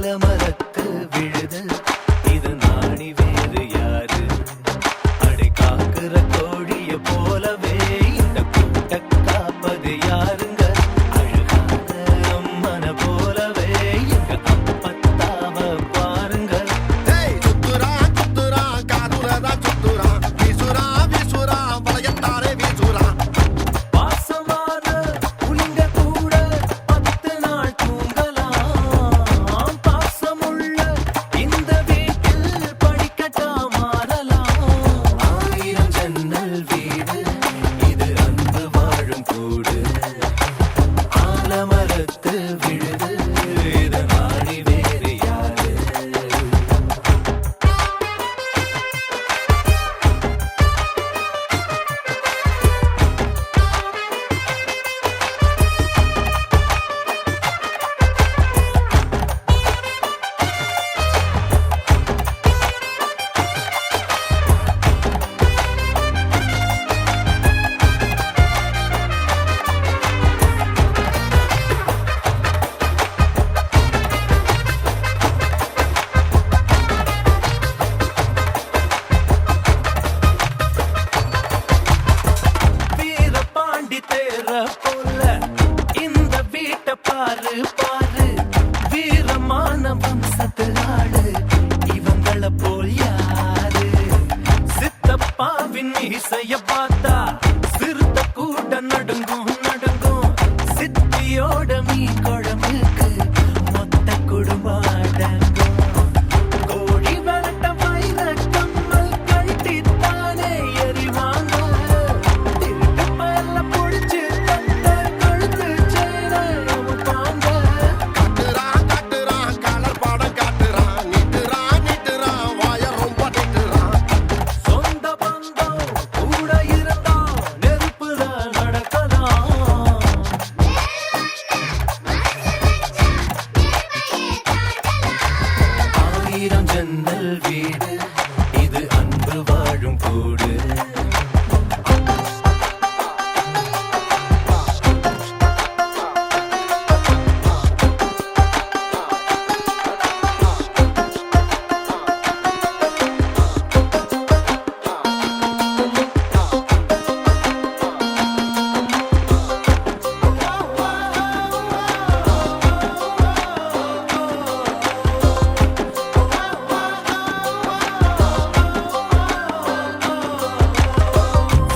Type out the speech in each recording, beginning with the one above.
ஆலமரத்து விழுது இது நாணி வேறு யாரு? அடை காக்குற கோழிய போலவே இந்த கூட்ட காப்பது யாருங்க? அழகான அம்மன போலவே எங்க அப்பத்தாவ பாருங்க. சுத்துறான் சுத்துறான் காதுலதான் சுத்துறான், வீசுறான் வீசுறான் வளையத்தாரே வீசுறான். பாசமான புலிங்க கூட 10 நாள் தூங்கலாம். பாசமுள்ள இந்த வீட்டில் படிக்கட்டா மாறலாம். 1000 ஜன்னல் வீடு இது அன்பு வாழும் கூடு. ஆலமரத்து விழுது இது நாடி வேறு யாரு? வீரபாண்டி தேர போல இந்த வீட்டை பாரு பாரு. வீரமான வம்சத்து ஆளு இவங்கள போல் யாரு? சித்தப்பாவின் இசைய பார்த்தா சிறுத்த கூட நடுங்கும் நடுங்கும். சித்தியோட மீ குழம்புக்கு மொத்த குடும்பம் அடங்கும். கோழி வரட்ட வைர கம்மல் கழட்டித்தானே எறிவாங்க. திருட்டு பயல புடிச்சு தந்த கழுத்து செயின அவுப்பாங்க. காட்டுறான் காட்டுறான் கலர் படம் காட்டுறான், நீட்டுறான் நீட்டுறான் வாய ரொம்ப நீட்டுறான். சொந்த பந்தம் கூட இருந்தா நெருப்புல நடக்கலாம். 1000 ஜன்னல் வீடு இது அன்பு வாழும் கூடு.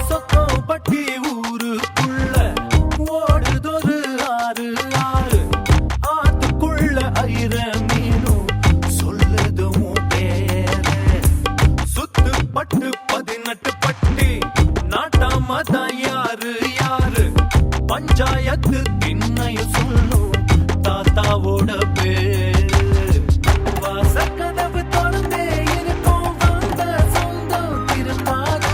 சொக்கம்பட்டி ஊருக்குள்ள ஓடுதொரு ஆறு ஆறு. ஆத்துக்குள்ள ஐர மீனும் சொல்லுதும் பேரு. சுத்துப்பட்டு 18 பட்டி நாட்டாமதான் யாரு யாரு? பஞ்சாயத்து திண்ணையும் சொல்லும் தாத்தாவோட பேரு. வாசக்கதவு திறந்தே இருக்கும் வந்த சொந்தம் திரும்பாது.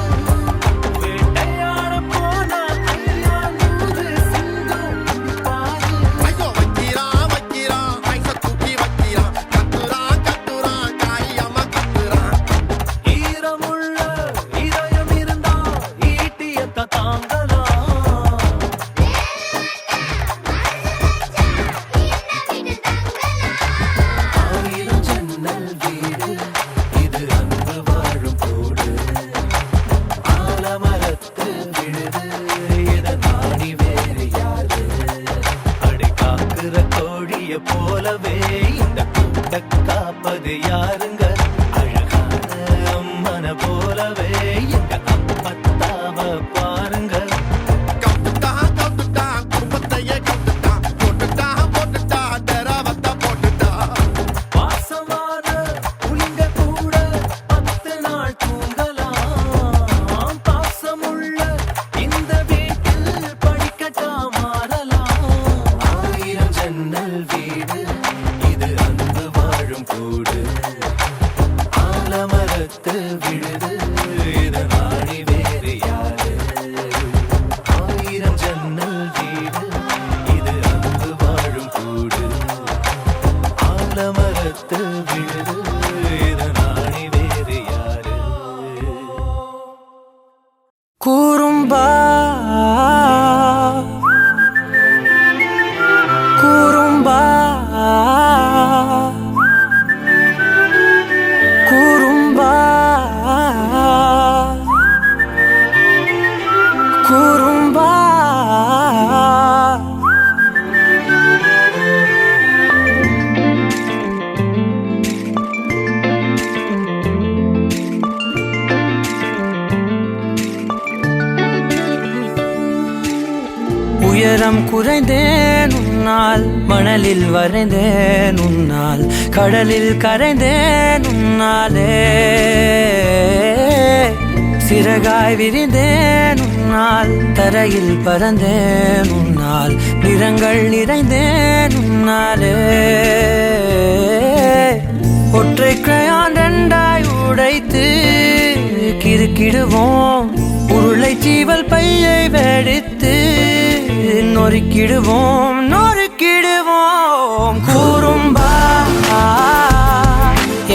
வேட்டையாட போனா ஐயா 100 சிங்கம் பாரு. ஐயோ வைக்கிறான் வைக்கிறான் ஐச தூக்கி வைக்கிறான், கத்துறான் கத்துறான் காயம்மா கத்துறான். ஈரமுள்ள இதயம் இருந்தா ஈட்டியத்த தாங்கலாம். 1000 ஜன்னல் வீடு இது அன்பு வாழும் கூடு. ஆலமரத்து விழுது இத நாடி வேறு யாரு? அடை காக்குற கோழிய போலவே இந்த கூட்ட காப்பது யாருங்க? அழகான அம்மன போலவே எங்க அப்பத்தாவ பாருங்க. கவுத்துட்டான் கவுத்துட்டான் குடும்பத்தையே கவுத்துட்டான், போட்டுட்டான் போட்டுட்டான் தெரவத்த போட்டுட்டான். பாசமான புலிங்க கூட 10 நாள் தூங்கலாம். பாசமுள்ள இந்த வீட்டில் படிக்கட்டா மாறலாம். 1000 ஜன்னல் வீடு இது அன்பு வாழும் கூடு. ஆலமரத்து விழுது இத நாடி வேறு யாரு? 1000 ஜன்னல் வீடு இது அன்பு வாழும் கூடு. ஆலமரத்து விழுது இத நாடி வேறு யாரு? குறும்பா குறும்பா உயரம் குறைந்தேன் உன்னால், மணலில் வரைந்தேன் உன்னால், கடலில் கரைந்தேன் உன்னாலே. சிறகாய் விரிந்தேன் உன்னால், தரையில் பறந்தேன் உன்னால், நிறங்கள் நிறைந்தேன் உன்னாலே. ஒற்றை கிரையான் ரெண்டாய் உடைத்து கிறுக்கிடுவோம், உருளை சீவல் பையை வெடித்து நொறுக்கிடுவோம் நொறுக்கிடுவோம். கூறும்பா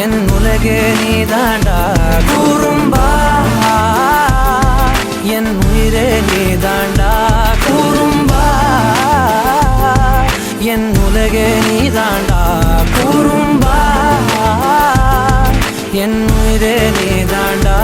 என் உலகே நீதாண்டா, கூறும்பா என் உயிரே நீதாண்டா, கூறும்பா என் உலகே நீதாண்டா, கூறும்பா என் உயிரே நீதாண்டா.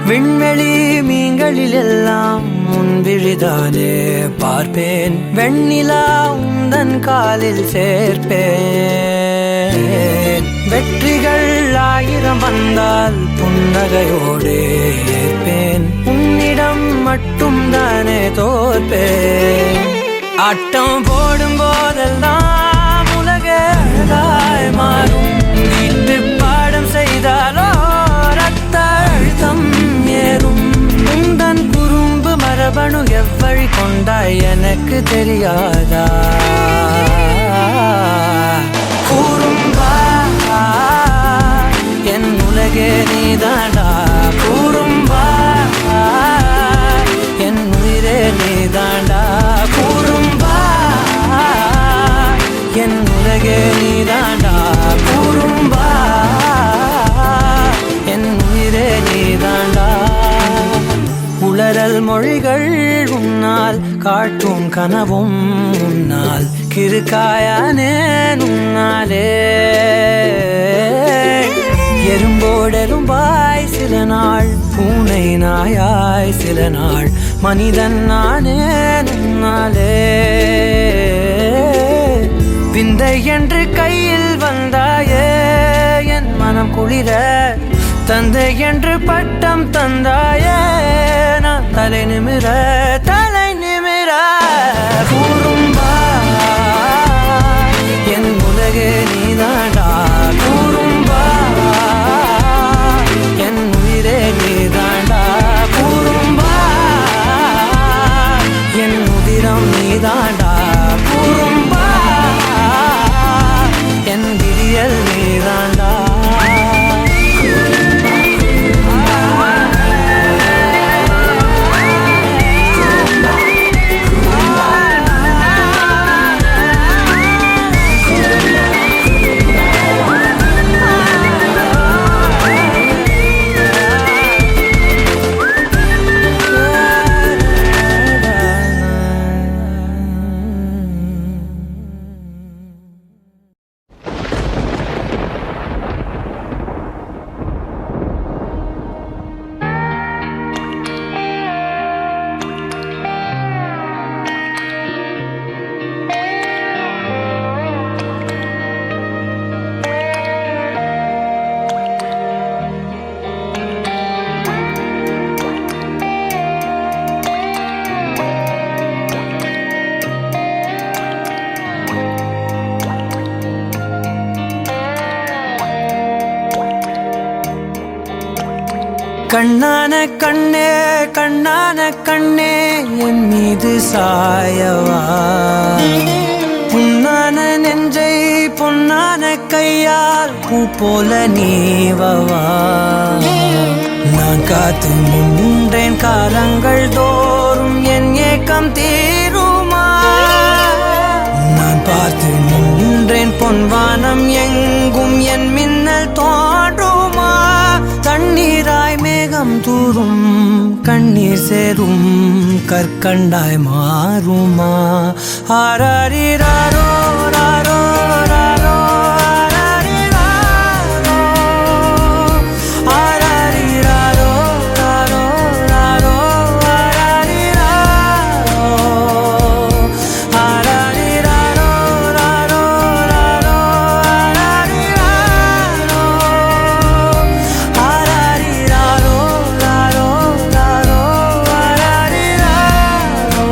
விண்வெளி மீன்களிலெல்லாம் முன்விழிதானே பார்ப்பேன், வெண்ணிலா உந்தன் காலில் சேர்ப்பேன். வெற்றிகள் 1000 வந்தால் புன்னகையோடு ஏற்பேன், உன்னிடம் மட்டும் தானே தோற்பேன். ஆட்டம் போடும் போதெல்லாம் உலக அழகாய் மாறும், வீட்டு பாடம் செய்தாலோ ரத்த அழுத்தம் ஏறும். உந்தன் குறும்பு மரபணு எவ்வழி கொண்டாய் எனக்கு தெரியாதா? கூறும்பா என் உலகே நீதாண்டா, கூறும்பா என் உயிரே நீதாண்டா, கூறும்பா என் உலகே நீதாண்டா, கூறும்பா என் உயிரே நீதாண்டா. உளறல் மொழிகள் உன்னால், காட்டும் கனவும் உன்னால், கிறுக்காயானே உன்னாலே. எறும்போடெரும்பாய் சில நாள், பூனை நாயாய் சில நாள், மனிதன் நானே உன்னாலே. விந்தை என்று கையில் வந்தாயே என் மனம் குளிர, தந்தை என்று பட்டம் தந்தாயே நான் தலை நிமிர தலை நிமிர. கூறும்பா என் உலகே நீதாண்டா, கூறும்பா என் உயிரே நீதாண்டா, கூறும்பா என் உதிரம் நீதாண்டா, கூறும்பா என் விடியல் நீதாண்டா. கண்ணான கண்ணே கண்ணான கண்ணே என் மீது சாயவா, புண்ணான நெஞ்சை பொன்னான கையால் பூ போல நீவவா. நான் காத்து நின்றேன் காலங்கள் தோறும் என் ஏக்கம் தீருமா. நான் பார்த்து நின்றேன் பொன்வானம் எங்கும் என் மின்னல் தோன்றுமா. தண்ணீராய் மேகம் தூரும் கண்ணீர் சேரும் கற்கண்டாய் மாறுமா ஆராரிராரோ ராரோ ராரோ ஆராரிராரோ ராரோ ராரோ ஆராரிராரோ ராரோ ராரோ ஆராரிராரோ ராரோ ராரோ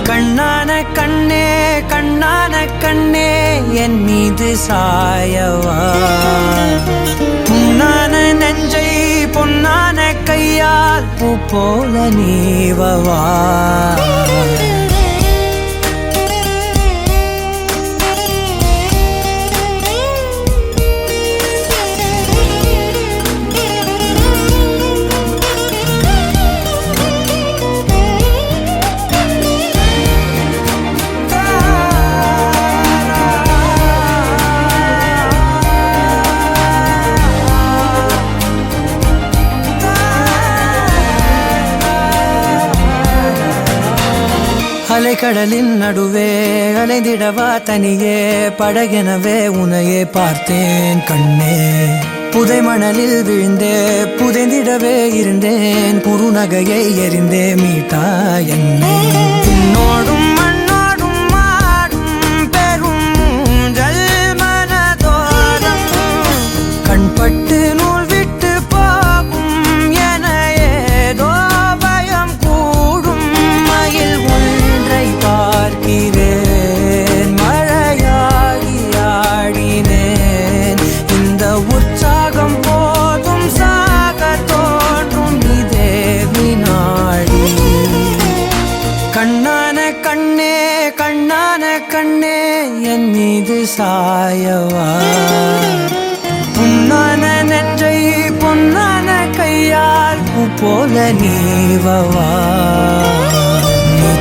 கண்ணான கண்ணே கண்ணான கண்ணே என் மீது சாயவா புண்ணான நெஞ்சை பொன்னான கையால் பூ போல நீவவா அலைக்கடலின் நடுவே அலைந்திடவா தனியே படகெனவே உனையே பார்த்தேன் கண்ணே புதை மணலில் விழுந்தே புதைந்திடவே இருந்தேன் குறுநகையை எறிந்தே மீட்டா என்னை உன்னோடும் மண்ணோடும் மாடும் பெரும் ஊஞ்சல் மனதோரம் கண்பட்டு நூல் விட்டு போகும் என ஏதோ பயம் கூடும் மயில் பார்க்கிறேன் மழையாகி ஆடினேன் இந்த உற்சாகம் போதும் சாக தோன்றும் இதே வினாடி கண்ணான கண்ணே கண்ணான கண்ணே என் மீது சாயவா புண்ணான நெஞ்சை பொன்னான கையால் பூ போல நீவவா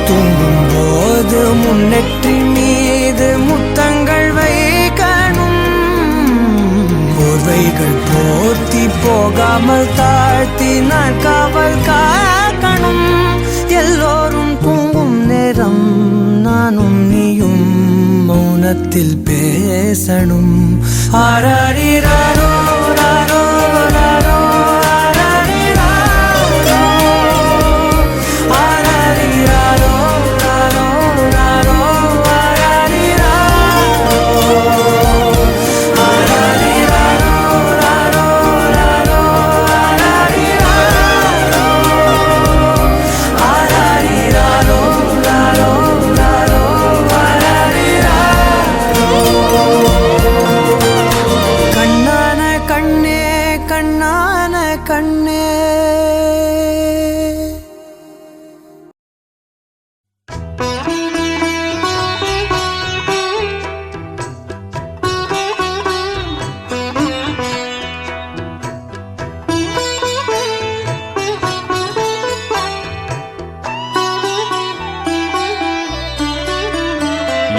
தூங்கும் போது முன்னெற்றி மீது முத்தங்கள் வைக்கணும் போர்வைகள் போர்த்தி போகாமல் தாழ்த்தி நான் காவல் காக்கணும் எல்லோரும் தூங்கும் நேரம் நானும் நீயும் மௌனத்தில் பேசணும் ஆராரிராரோ ராரோ ராரோ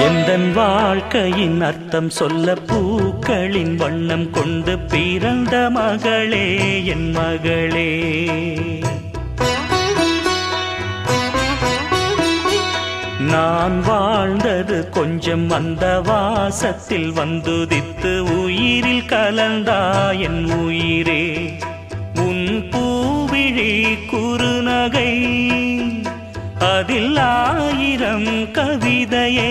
எந்தன் வாழ்க்கையின் அர்த்தம் சொல்ல பூக்களின் வண்ணம் கொண்டு பிறந்த மகளே என் மகளே நான் வாழ்ந்தது கொஞ்சம் அந்த வாசத்தில் வந்துதித்து உயிரில் கலந்தா என் உயிரே உன் பூவிழி குறுநகை அதில் ஆயிரம் கவிதையே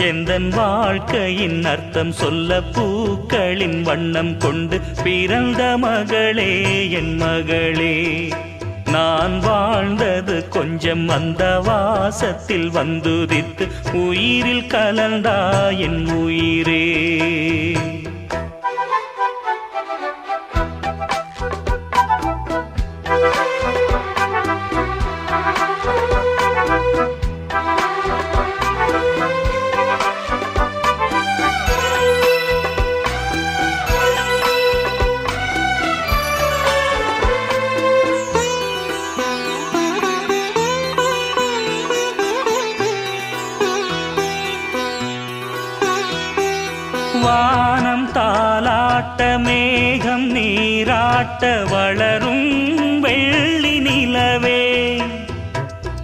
எந்தன் வாழ்க்கையின் அர்த்தம் சொல்ல பூக்களின் வண்ணம் கொண்டு பிறந்த மகளே என் மகளே நான் வாழ்ந்தது கொஞ்சம் அந்த வாசத்தில் வந்துதித்து உயிரில் கலந்தா என் உயிரே வானம் தாலாட்ட மேகம் நீராட்ட காட்ட வளரும் வெள்ளி நிலவே,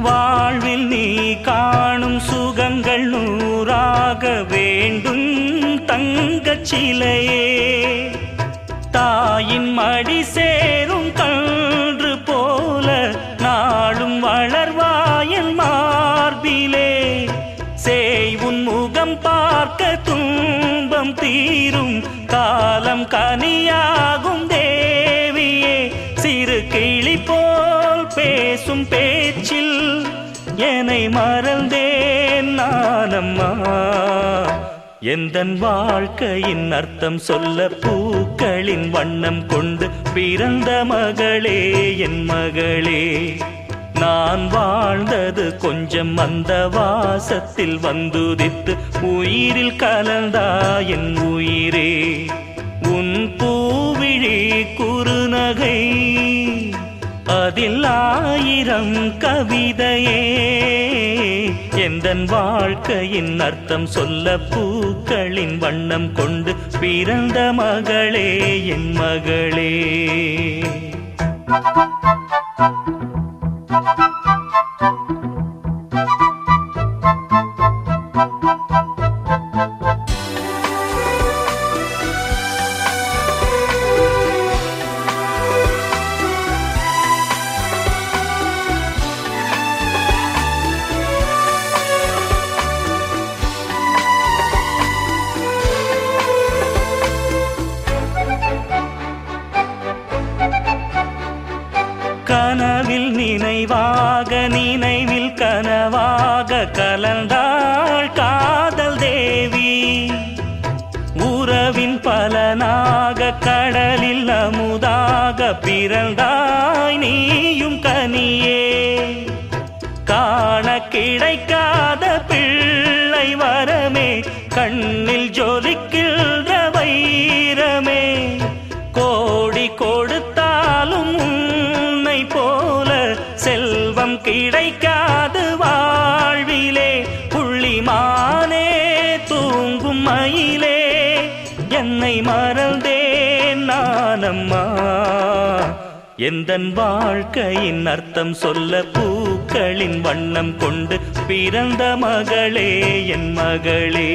வாழ்வில் நீ காணும் சுகங்கள் நூறாக வேண்டும் தங்கச் சிலையே. தாயின் மடி சேரும் கன்று போல நாளும் வளர்வாயல் மார்பிலே, சேய் உன் முகம் பார்க்க துன்பம் தீரும் காலம் கனியாகும் தேவியே. சிறு கிளி போல் பேசும் பேச்சில் என்னை மறந்தேன் நானம்மா. எந்தன் வாழ்க்கையின் அர்த்தம் சொல்ல பூக்களின் வண்ணம் கொண்டு பிறந்த மகளே என் மகளே. நான் வாழ்ந்தது கொஞ்சம் அந்த வாசத்தில் வந்துதித்து உயிரில் கலந்தா என் உயிரே. உன் பூவிழி குறுநகை அதில் 1000 கவிதையே. எந்தன் வாழ்க்கையின் அர்த்தம் சொல்ல பூக்களின் வண்ணம் கொண்டு பிறந்த மகளே என் மகளே. கனவில் நினைவாக நினைவில் கனவாக கலந்தாள் காதல் தேவி. உறவின் பலனாக கடலில் அமுதாக பிறந்தாய் நீயும் கனியே. காண கிடைக்காத பிள்ளை வரமே, கண்ணில் ஜொலிக்கின்ற வைரமே. கோடி கொடுத்தாலும் உன்னை போல செல்வம் கிடைக்காது வாழ்விலே. புள்ளிமானே தூங்கும் மயிலே, என்னை மறந்தேன் நானம்மா. எந்தன் வாழ்க்கையின் அர்த்தம் சொல்ல பூக்களின் வண்ணம் கொண்டு பிறந்த மகளே என் மகளே.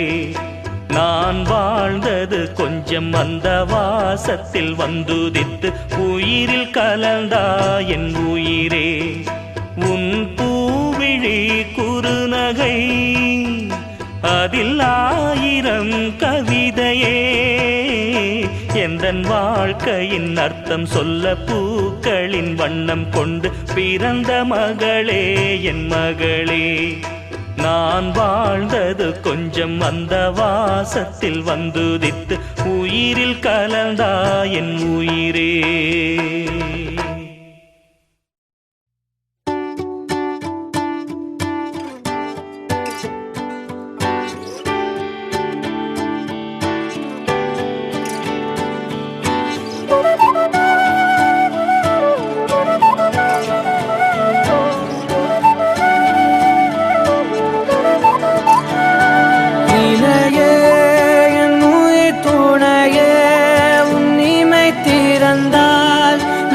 நான் வாழ்ந்தது கொஞ்சம் அந்த வாசத்தில் வந்துதித்து உயிரில் கலந்தா என் உயிரே. உன் பூவிழி குறுநகை அதில் 1000 கவிதையே. எந்தன் வாழ்க்கையின் அர்த்தம் சொல்ல பூக்களின் வண்ணம் கொண்டு பிறந்த மகளே என் மகளே. நான் வாழ்ந்தது கொஞ்சம் அந்த வாசத்தில் வந்துதித்து உயிரில் கலந்தா என் உயிரே.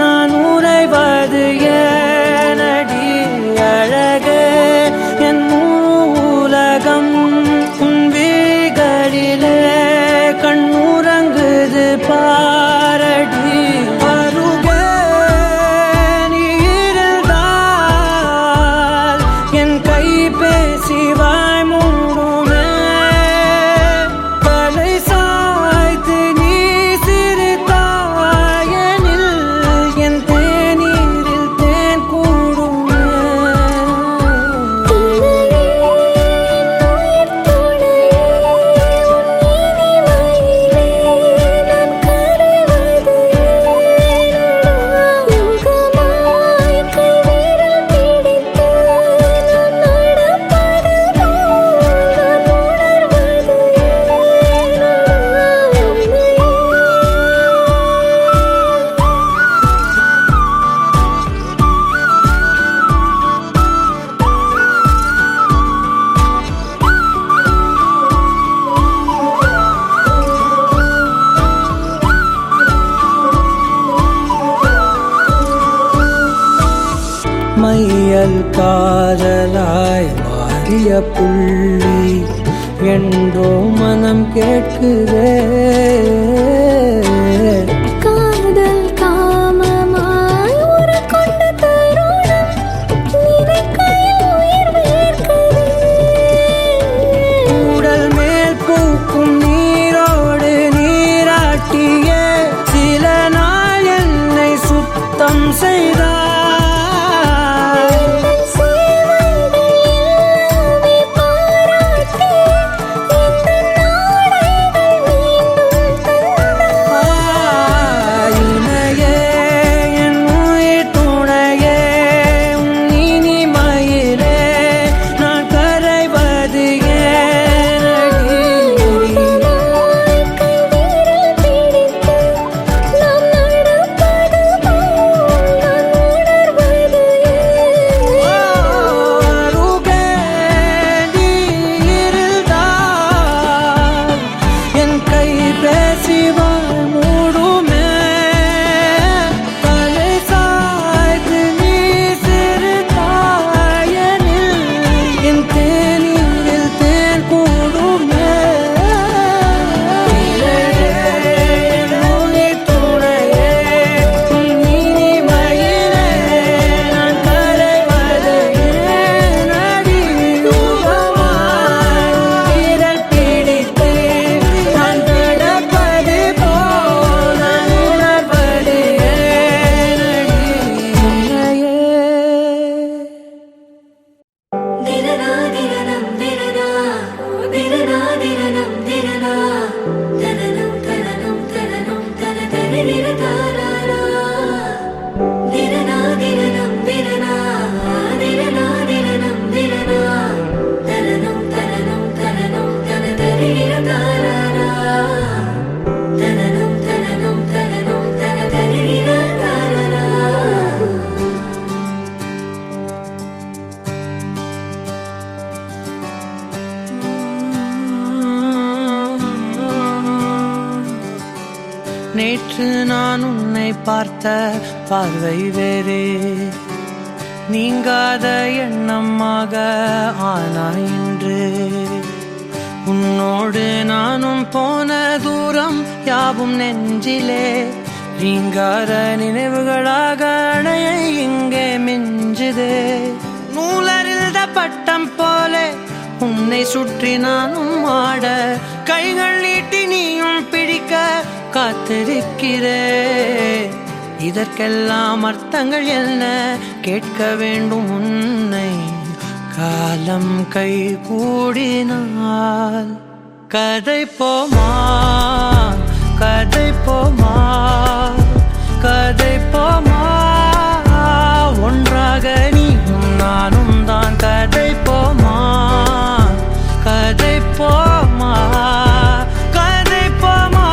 நான் காதலாய் மாறிய புள்ளி என்றோ மனம் கேட்குதே. காதல் காமமாய் உருக்கொண்ட தருணம் நினைக்கையில் உயிர் வேர்க்குதே. உடல் மேல் பூக்கும் நீரோடு நீராட்டியே சில நாள் என்னை சுத்தம் செய்தார். நேற்று நான் உன்னை பார்த்த பார்வை வேறே, நீங்காத எண்ணமாக ஆனாய் இன்று. உன்னோடு நானும் போன தூரம் யாவும் நெஞ்சிலே ரீங்கார நினைவுகளாக அணைய இங்கே மிஞ்சுதே. நூலறிந்த பட்டம் போல உன்னை சுற்றி நானும் ஆட, கைகள் நீட்டி நீயும் பிடிக்க காத்திருக்கிறே. இதற்கெல்லாம் அர்த்தங்கள் என்ன கேட்க வேண்டும் உன்னை. காலம் கை கூடினால் கதை போமா, கதை போமா, கதை போமா. ஒன்றாக நீயும் நானும் தான் கதை போமா, கதை போமா, கதை போமா.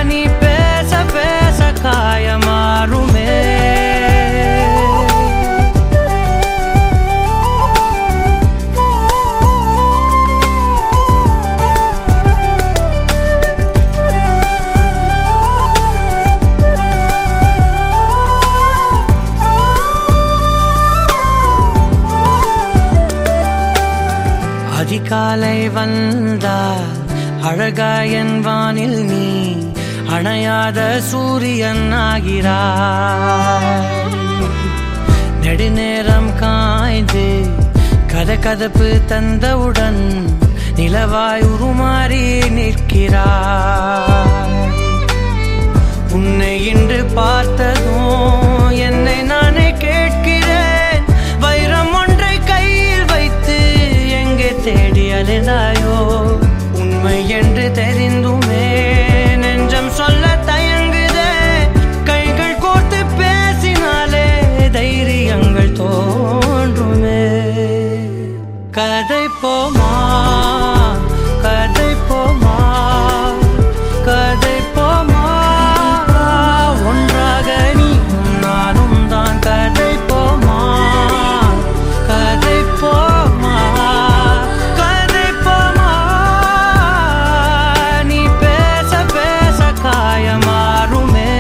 நீ பேச பேச காயமாறுமே. அதிகாலை வந்தால் அழகாயன் வானில் நீ அணையாத சூரியன் ஆகிறாய். நெடுநேரம் காய்ந்து கதகதப்பு தந்தவுடன் நிலவாய் உருமாறி நிற்கிறாய். உன்னை இன்று பார்த்ததும் என்னை நானே கேட்கிறேன். வைரம் ஒன்றை கையில் வைத்து எங்கே தேடி அலைந்தாயோ. உண்மை என்று தெரிந்துமே நெஞ்சம் சொல்ல தயங்குதே. கைகள் கோர்த்து பேசினாலே தைரியங்கள் தோன்றுமே. கதை போமா, கதை போமா, கதை போமா. ஒன்றாக நீயும் நானும் தான் கதை போமா, கதை போமா, கதை போமா. நீ பேச பேச காயமாறுமே.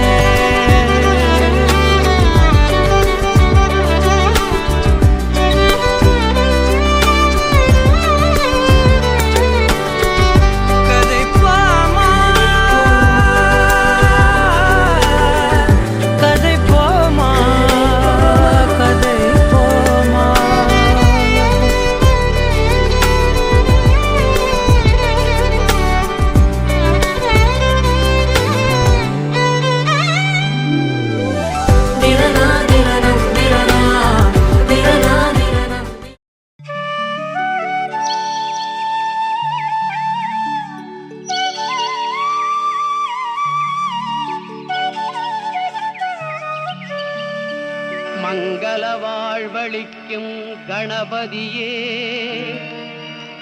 அளிக்கும் கணபதியே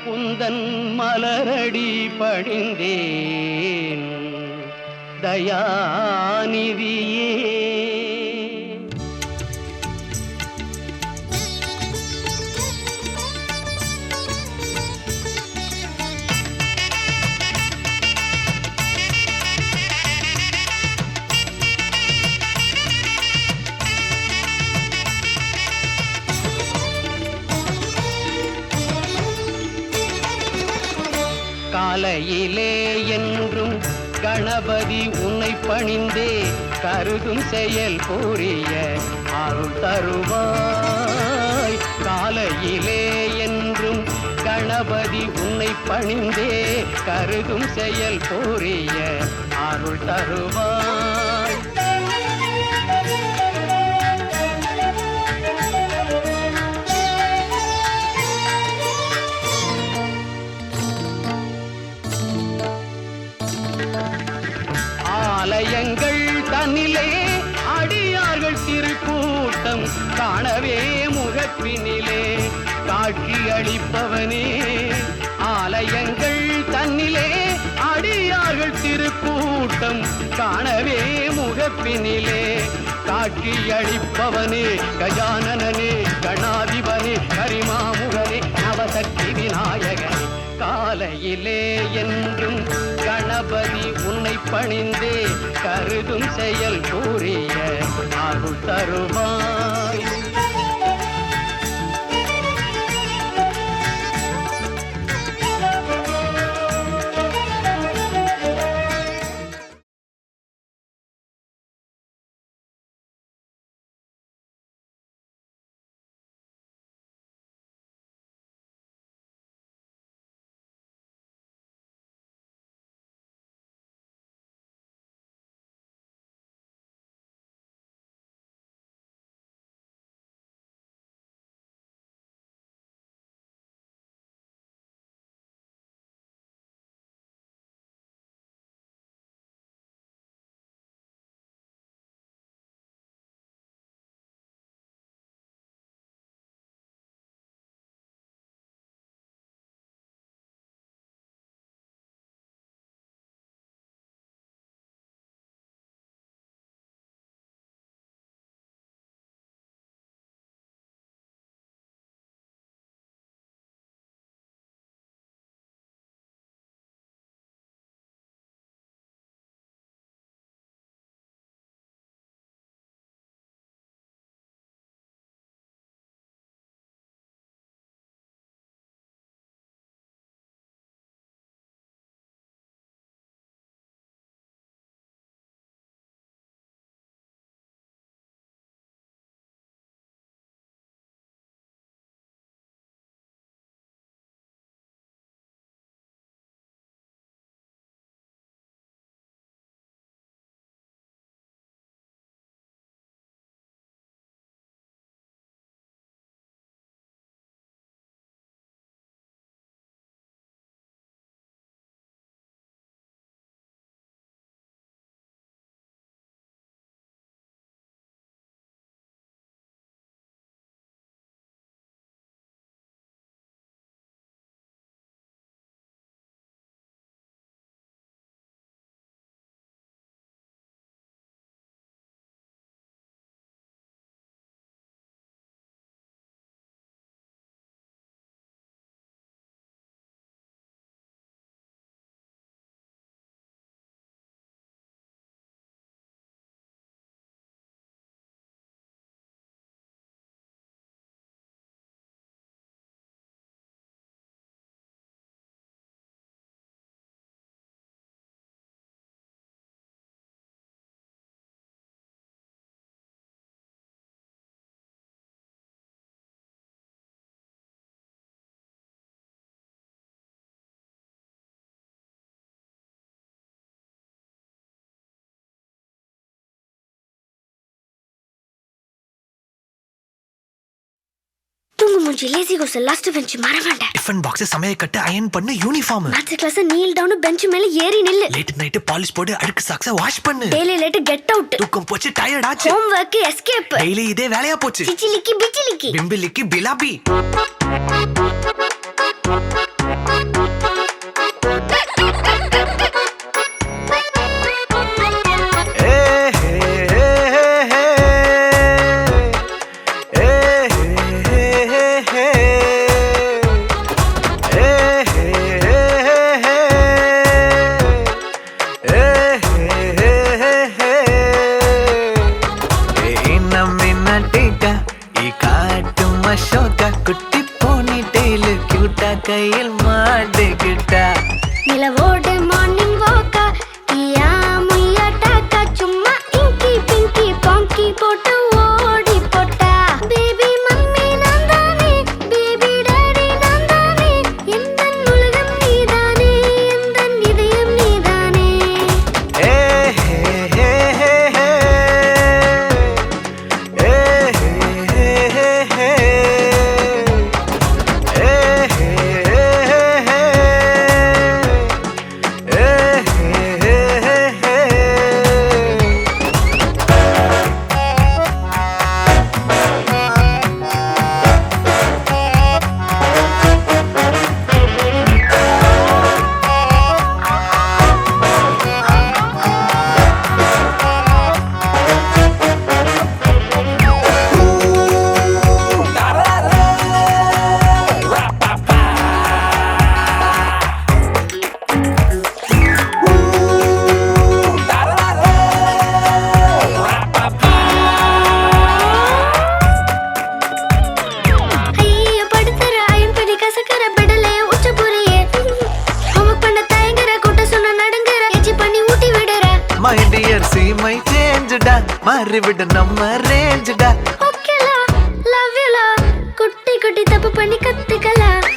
குந்தன் மலரடி பணிந்தேன் தயாநிதியே. காலையிலே என்றும் கணபதி உன்னை பணிந்தே கருதும் செயல் புரிய அருள் தருவாய். காலையிலே என்றும் கணபதி உன்னை பணிந்தே கருதும் செயல் புரிய அருள் தருவாய். ஆலயங்கள் தன்னிலே அடியார்கள் திருக்கூட்டம் காணவே முகப்பினிலே காட்சி அளிப்பவனே. ஆலயங்கள் தன்னிலே அடியார்கள் திருக்கூட்டம் காணவே முகப்பினிலே காட்சி அளிப்பவனே. கஜானனே கணாதிபனே கரிமாமுகனே நவசக்தி விநாயகனே. காலையிலே என்றும் கணபதி உன்னை பணிந்தே கருதும் செயல் கூறிய அருள் தருவாய். மூஞ்சி லேசி கோஸ் லாஸ்ட் பெஞ்ச் மறவாண்ட. டிஃபன் பாக்ஸ் சமையல் கட்டு அயன் பண்ணு uniform. Maths class kneel down bench மேல ஏறி நில்லு. லேட் நைட் பாலிஷ் போடு அழுக்கு சாக்ஸ வாஷ் பண்ணு. Daily late get out. தூக்கம் போச்சு டயர்ட் ஆச்சு. Home work escape. டெய்லி இதே வேலையா போச்சு. சிச்சிலிக்கி பிச்சிலிக்கி பிம்பிலிக்கி பிலாபி. குட்டி போனி டெய்லு கியூட்டா கையில் மாட்டுக்கிட்டா. நிலவோடு மார்னிங் வாக்கா கியா முய்யா டாக்கா சும்மா இங்கி பிங்கி பாங்கி போட்டு ஓடி போட்டா. பேபி மம்மி நான் தானே பேபி டாடி நான் தானே எந்தன் உலகம் நீதானே எந்தன் இதயம் நீதானே. ஏ ஹே ஹே ஹே ஹே ஏ ஹே ஹே ஹே My dear, see my change da, மாறிவிட நம்ம range da. ஓகேலா லவ் யூ லா குட்டி குட்டி தப்பு பண்ணி கத்துக்கலாம்.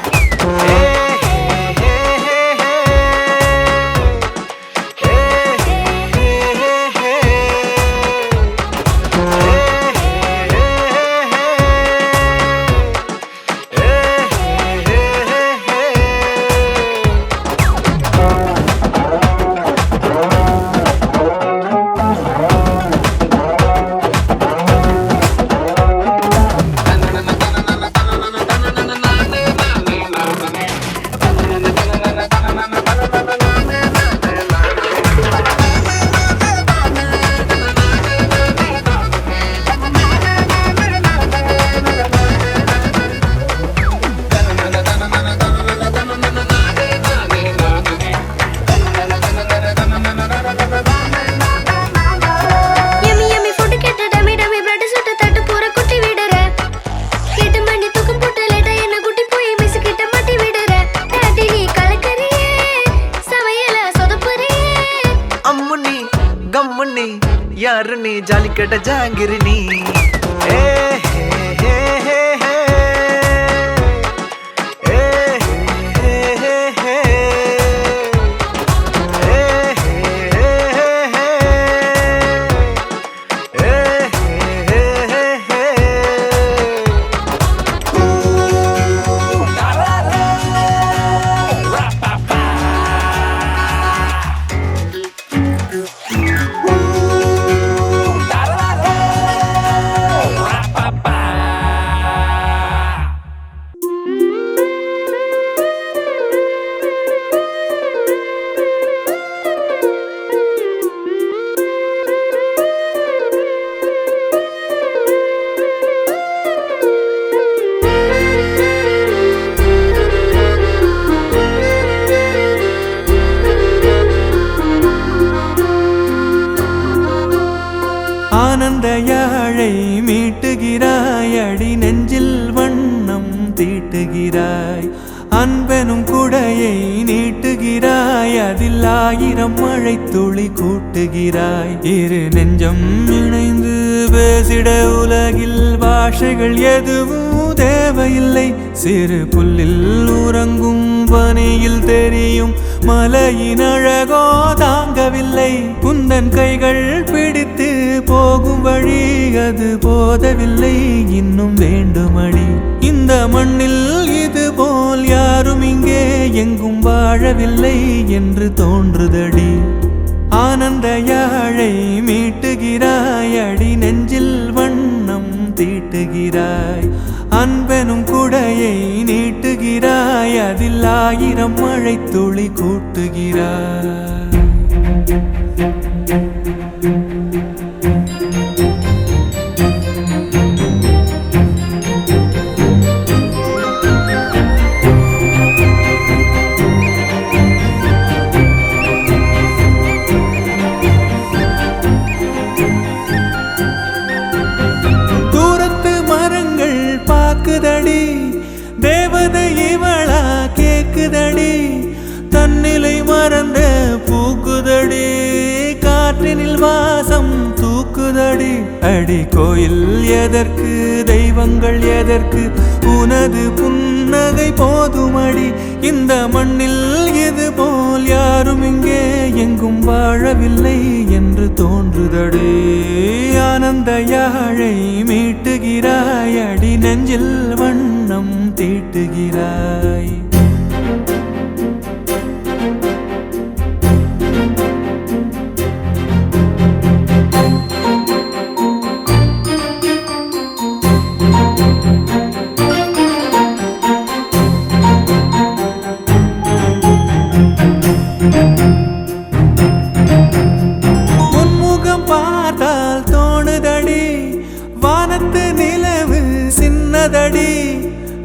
கம்முனி யாரு நீ ஜாலி கட்ட ஜாங்கிரி நீ. ஏ ஹே ஹே ஹே ஹே ஏ ஹே ஹே ஹே ஏ ஹே ஹே ஹே ஏ ஹே ஹே ஹே. ஆனந்த யாழை மீட்டுகிறாய் அடி நெஞ்சில் வண்ணம் தீட்டுகிறாய். அன்பெனும் குடையை நீட்டுகிறாய் அதில் 1000 மழை துளி கூட்டுகிறாய். இரு நெஞ்சம் இணைந்து பேசிட உலகில் பாஷைகள் எதுவும் தேவையில்லை. சிறு புல்லில் உறங்கும் பனியில் தெரியும் மலையின் அழகோ தாங்கவில்லை. குந்தன் கைகள் பிடித்து போகும் வழி அது போதவில்லை, இன்னும் வேண்டுமடி. இந்த மண்ணில் இது போல் யாரும் இங்கே எங்கும் வாழவில்லை என்று தோன்றுதடி. ஆனந்த யாழை மீட்டுகிறாய் அடி, நெஞ்சில் வண்ணம் தீட்டுகிறாய். அன்பெனும் குடையை நீட்டுகிறாய், அதில் 1000 மழை துளி கூட்டுகிறாய். கேக்குதடி தேவதை இவளா கேக்குதடி, தன்னிலை மறந்த பூக்குதடி, காற்றினில் வாசம் தூக்குதடி. அடி கோயில் எதற்கு, தெய்வங்கள் எதற்கு, உனது புன்னகை போதுமடி. இந்த மண்ணில் இது போல் யாரும் இங்கே எங்கும் வாழவில்லை என்று தோன்றுதடி. ஆனந்த யாழை மீட்டுகிறாய் அடி, நெஞ்சில் வண்ணம் தீட்டுகிறாய்.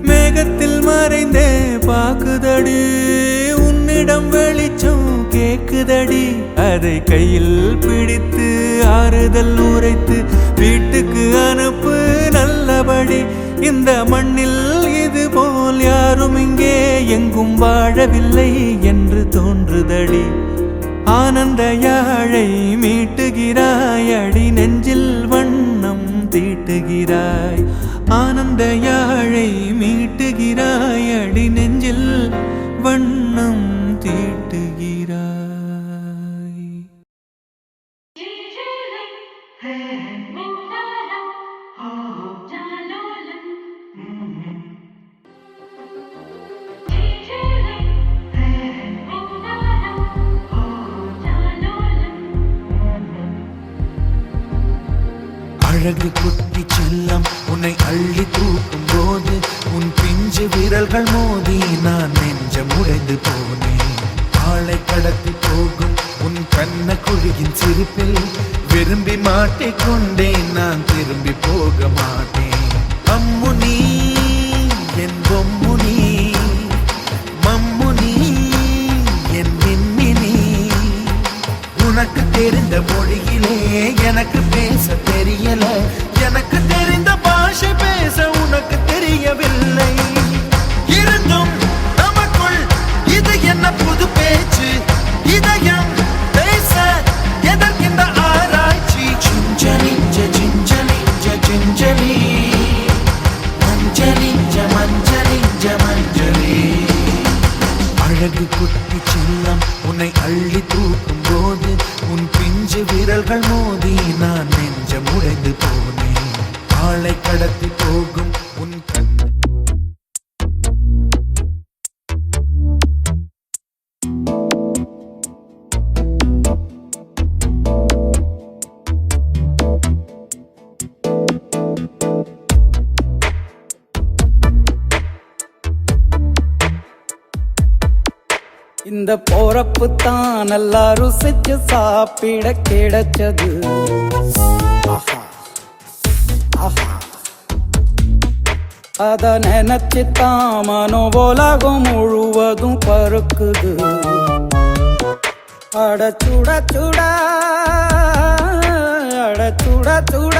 மேகத்தில் மறைந்தே பாக்குதடி, உன்னிடம் வெளிச்சம் கேக்குதடி. அதை கையில் பிடித்து ஆறுதல் உரைத்து வீட்டுக்கு அனுப்பு நல்லபடி. இந்த மண்ணில் இது போல் யாரும் இங்கே எங்கும் வாழவில்லை என்று தோன்றுதடி. ஆனந்த யாழை மீட்டுகிறாய் அடி, நெஞ்சில் வண்ணம் தீட்டுகிறாய். ஆனந்த யாழை மீட்டுகிறாய் அடி, நெஞ்சில் வண்ணம் தீட்டுகிறாய். அழகு குட்டி செல்லம் உன்னை அள்ளி தூக்கும் போது, உன் பிஞ்சு விரல்கள் மோதி நான் நெஞ்சம் உடைந்து போனேன். ஆளை கடத்தி போகும் உன் கண்ண குழியின் சிரிப்பில் விரும்பி மாட்டிக்கொண்டேன், நான் திரும்பி போக மாட்டேன். அம்முனி என் பொம்முனி, மம்முனி என் மின்மினி. உனக்கு தெரிந்த மொழியிலே எனக்கு பேச தெரியல, எனக்கு தெரிந்த பாஷை பேச உனக்கு தெரியவில்லை. இருந்தும் நமக்குள் இது என்ன புது பேச்சு, இதயம் பேச எதற்கின்ற ஆராய்ச்சி. Gingelly gingelly gingelly, மஞ்சளி மஞ்சளி மஞ்சளி. அழகு குட்டி செல்லம் உன்னை அள்ளி தூக்கும் போது, உன் பிஞ்சு விரல்கள் மோதி நான் நெஞ்சம் உடைந்து போனேன். ஆளை கடத்தி போகும் உன் கண். இந்த போறப்பு தான் நல்லா ருசிச்சு சாப்பிட கிடைச்சது. அத நினைச்சு தான் மனோ உலகம் முழுவதும் பருக்குது. அட சுட சுட அட சுட சுட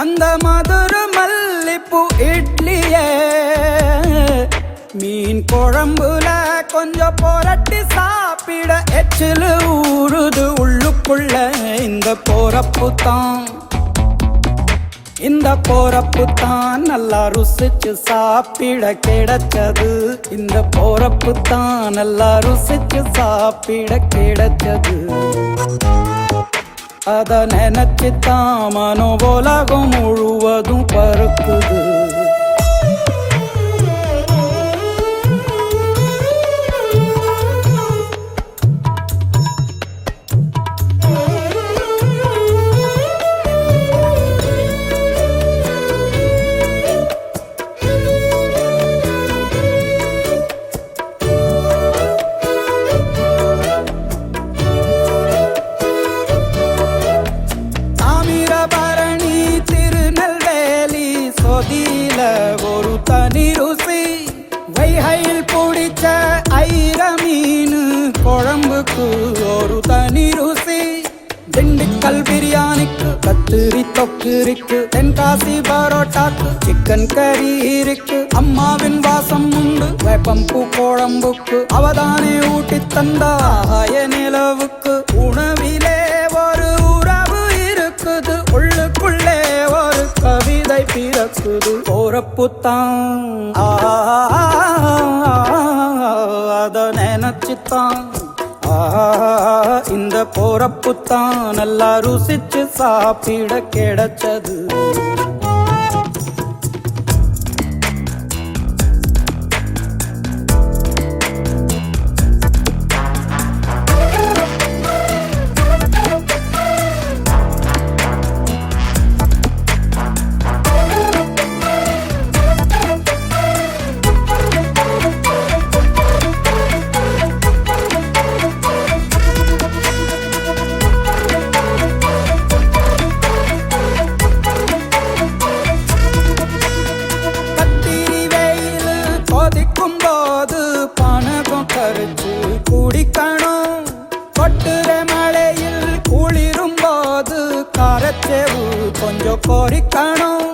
அந்த மதுர மல்லிப்பூ இட்லியே, மீன் குழம்புல கொஞ்சம் புரட்டி சாப்பிட எச்சிலு ஊறுது உள்ளுக்குள்ள. இந்த போறப்பு தான் இந்த போறப்பு தான் நல்லா ருசிச்சு சாப்பிட கிடைச்சது. இந்த போறப்பு தான் நல்லா ருசிச்சு சாப்பிட கிடைச்சது. அத நினைச்சுத்தான் மனோ உலகம் முழுவதும் பறக்குது. ஒரு தனி ருசி வைகையில் பிடிச்ச ஐர மீன் குழம்புக்கு ஒரு தனி ருசி. திண்டுக்கல் பிரியாணிக்கு கத்திரி தொக்கு இருக்கு. தென்காசி பரோட்டாக்கு சிக்கன் கறி இருக்கு. அம்மாவின் வாசம் உண்டு வேப்பம்பூ குழம்புக்கு. அவதானே ஊட்டி தந்தாய நிலவுக்கு. உணவிலே ஒரு உறவு இருக்குது. உள்ளுக்குள்ளே ஒரு கவிதை பிறக்குது. போறப்புத்தான் அத நினைச்சுத்தான் இந்த போறப்புத்தான் நல்லா ருசிச்சு சாப்பிட கிடைச்சது. குடிக்கணும் கொட்டுற மழையில் குளிரும் போது காரச்சேவு கொஞ்சம் கோரிக்கணும்.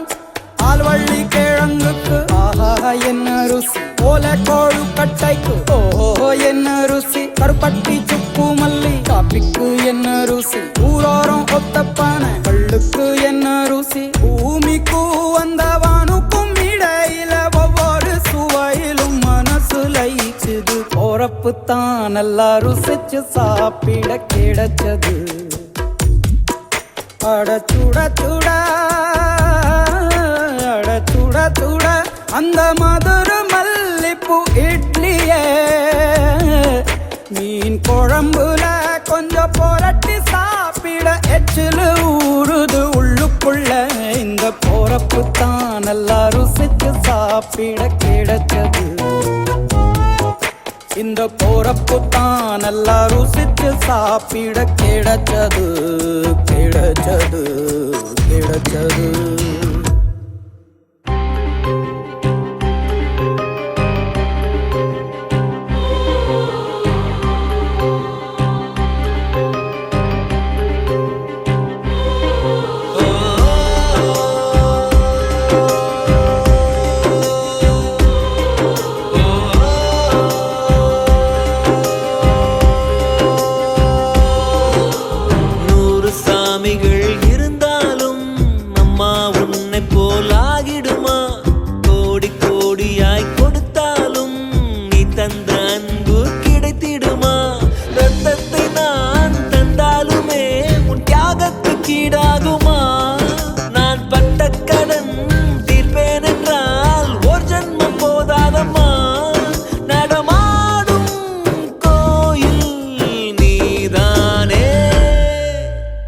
ஆல்வள்ளி கிழங்குக்கு ஆஹா என்ன ருசி. ஓலை கோழு கட்டைக்கு ஓஹோ என்ன ருசி. கருப்பட்டி சுப்பு மல்லி காப்பிக்கு என்ன ருசி. ஊரோரம் ஒத்தப்பான கள்ளுக்கு என்ன ருசி. பூமிக்கு வந்தவானுக்கும் இடையில ஒவ்வொரு சுவையிலும் மனசு லயிச்சுது. போறப்புத்தான் நல்லா ருசிச்சு சாப்பிட கிடைச்சது. அட சுட சுட அட சுட சுட அந்த மதுர மல்லிப்பூ இட்லியே மீன் குழம்புல கொஞ்சம் புரட்டி சாப்பிட எச்சிலு ஊறுது உள்ளுக்குள்ள. இந்த போறப்புத்தான் நல்லா ருசிச்சு சாப்பிட கிடைச்சது. இந்த போறப்புத்தான் நல்லா ருசிச்சு சாப்பிட கிடைச்சது. கிடைச்சது கிடைச்சது. இருந்தாலும் அம்மா உன்னை போலாகி